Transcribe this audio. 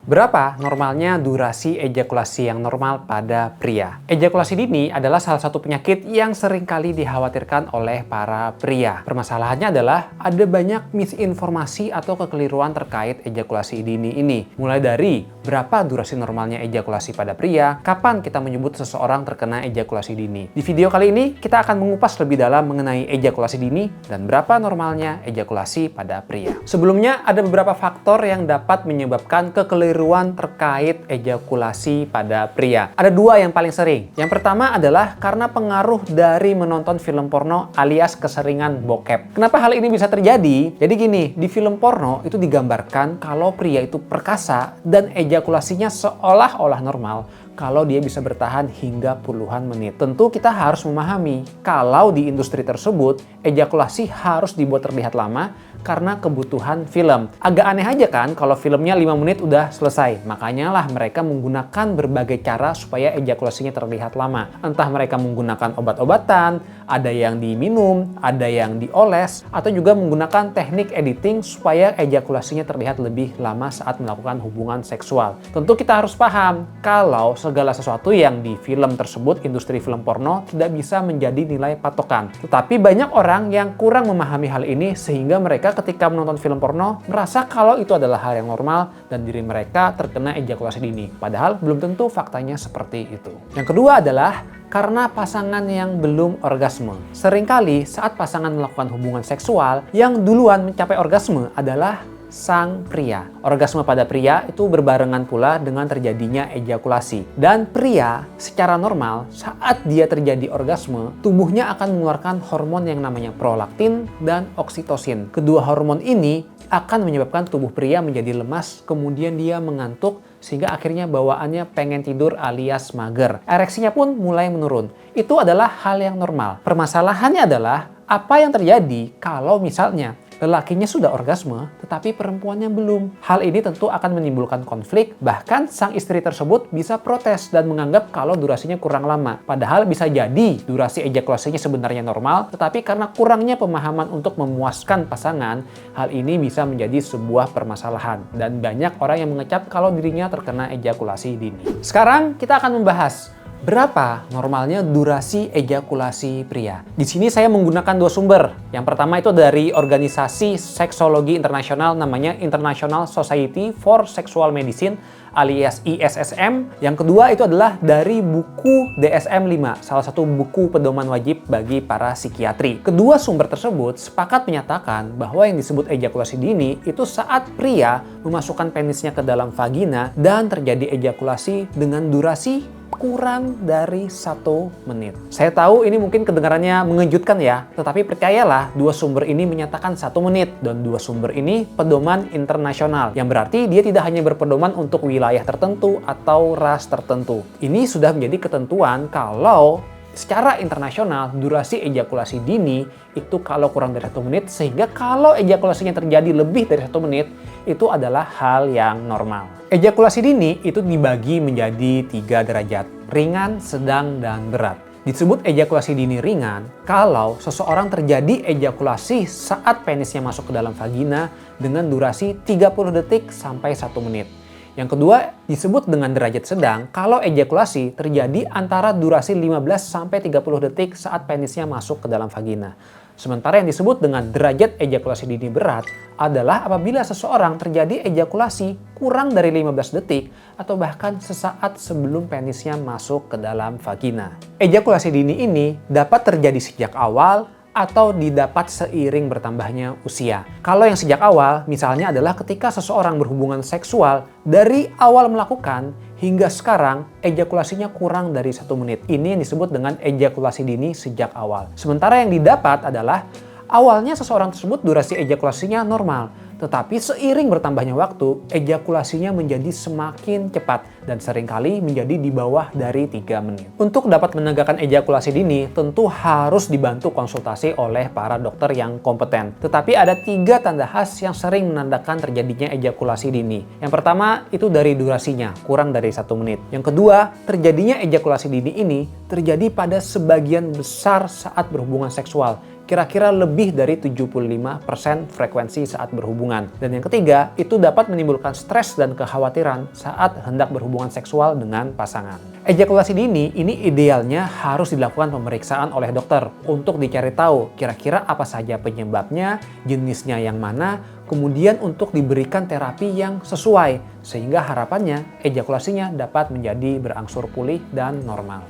Berapa normalnya durasi ejakulasi yang normal pada pria? Ejakulasi dini adalah salah satu penyakit yang seringkali dikhawatirkan oleh para pria. Permasalahannya adalah ada banyak misinformasi atau kekeliruan terkait ejakulasi dini ini. Mulai dari berapa durasi normalnya ejakulasi pada pria, kapan kita menyebut seseorang terkena ejakulasi dini. Di video kali ini kita akan mengupas lebih dalam mengenai ejakulasi dini dan berapa normalnya ejakulasi pada pria. Sebelumnya ada beberapa faktor yang dapat menyebabkan kekeliruan terkait ejakulasi pada pria. Ada dua yang paling sering. Yang pertama adalah karena pengaruh dari menonton film porno alias keseringan bokep. Kenapa hal ini bisa terjadi? Jadi gini, di film porno itu digambarkan kalau pria itu perkasa dan ejakulasinya seolah-olah normal kalau dia bisa bertahan hingga puluhan menit. Tentu kita harus memahami kalau di industri tersebut ejakulasi harus dibuat terlihat lama karena kebutuhan film. Agak aneh aja kan kalau filmnya 5 menit udah selesai. Makanya lah mereka menggunakan berbagai cara supaya ejakulasinya terlihat lama. Entah mereka menggunakan obat-obatan, ada yang diminum, ada yang dioles, atau juga menggunakan teknik editing supaya ejakulasinya terlihat lebih lama saat melakukan hubungan seksual. Tentu kita harus paham kalau segala sesuatu yang di film tersebut, industri film porno, tidak bisa menjadi nilai patokan. Tetapi banyak orang yang kurang memahami hal ini sehingga mereka ketika menonton film porno merasa kalau itu adalah hal yang normal dan diri mereka terkena ejakulasi dini. Padahal belum tentu faktanya seperti itu. Yang kedua adalah karena pasangan yang belum orgasme. Seringkali saat pasangan melakukan hubungan seksual, yang duluan mencapai orgasme adalah sang pria. Orgasme pada pria itu berbarengan pula dengan terjadinya ejakulasi. Dan pria secara normal saat dia terjadi orgasme, tubuhnya akan mengeluarkan hormon yang namanya prolaktin dan oksitosin. Kedua hormon ini akan menyebabkan tubuh pria menjadi lemas, kemudian dia mengantuk, sehingga akhirnya bawaannya pengen tidur alias mager. Ereksinya pun mulai menurun. Itu adalah hal yang normal. Permasalahannya adalah apa yang terjadi kalau misalnya lelakinya sudah orgasme, tetapi perempuannya belum. Hal ini tentu akan menimbulkan konflik, bahkan sang istri tersebut bisa protes dan menganggap kalau durasinya kurang lama. Padahal bisa jadi durasi ejakulasinya sebenarnya normal, tetapi karena kurangnya pemahaman untuk memuaskan pasangan, hal ini bisa menjadi sebuah permasalahan. Dan banyak orang yang mengecap kalau dirinya terkena ejakulasi dini. Sekarang kita akan membahas berapa normalnya durasi ejakulasi pria. Di sini saya menggunakan dua sumber. Yang pertama itu dari organisasi seksologi internasional namanya International Society for Sexual Medicine alias ISSM. Yang kedua itu adalah dari buku DSM-5, salah satu buku pedoman wajib bagi para psikiatri. Kedua sumber tersebut sepakat menyatakan bahwa yang disebut ejakulasi dini itu saat pria memasukkan penisnya ke dalam vagina dan terjadi ejakulasi dengan durasi kurang dari 1 menit. Saya tahu ini mungkin kedengarannya mengejutkan ya, tetapi percayalah dua sumber ini menyatakan 1 menit dan dua sumber ini pedoman internasional, yang berarti dia tidak hanya berpedoman untuk wilayah tertentu atau ras tertentu. Ini sudah menjadi ketentuan kalau secara internasional durasi ejakulasi dini itu kalau kurang dari 1 menit, sehingga kalau ejakulasinya terjadi lebih dari 1 menit itu adalah hal yang normal. Ejakulasi dini itu dibagi menjadi 3 derajat, ringan, sedang, dan berat. Disebut ejakulasi dini ringan kalau seseorang terjadi ejakulasi saat penisnya masuk ke dalam vagina dengan durasi 30 detik sampai 1 menit. Yang kedua disebut dengan derajat sedang kalau ejakulasi terjadi antara durasi 15 sampai 30 detik saat penisnya masuk ke dalam vagina. Sementara yang disebut dengan derajat ejakulasi dini berat adalah apabila seseorang terjadi ejakulasi kurang dari 15 detik atau bahkan sesaat sebelum penisnya masuk ke dalam vagina. Ejakulasi dini ini dapat terjadi sejak awal atau didapat seiring bertambahnya usia. Kalau yang sejak awal misalnya adalah ketika seseorang berhubungan seksual dari awal melakukan hingga sekarang ejakulasinya kurang dari 1 menit. Ini yang disebut dengan ejakulasi dini sejak awal. Sementara yang didapat adalah awalnya seseorang tersebut durasi ejakulasinya normal, tetapi seiring bertambahnya waktu, ejakulasinya menjadi semakin cepat dan seringkali menjadi di bawah dari 3 menit. Untuk dapat menegakkan ejakulasi dini, tentu harus dibantu konsultasi oleh para dokter yang kompeten. Tetapi ada 3 tanda khas yang sering menandakan terjadinya ejakulasi dini. Yang pertama itu dari durasinya, kurang dari 1 menit. Yang kedua, terjadinya ejakulasi dini ini terjadi pada sebagian besar saat berhubungan seksual. kira-kira lebih dari 75% frekuensi saat berhubungan. Dan yang ketiga, itu dapat menimbulkan stres dan kekhawatiran saat hendak berhubungan seksual dengan pasangan. Ejakulasi dini ini idealnya harus dilakukan pemeriksaan oleh dokter untuk dicari tahu kira-kira apa saja penyebabnya, jenisnya yang mana, kemudian untuk diberikan terapi yang sesuai sehingga harapannya ejakulasinya dapat menjadi berangsur pulih dan normal.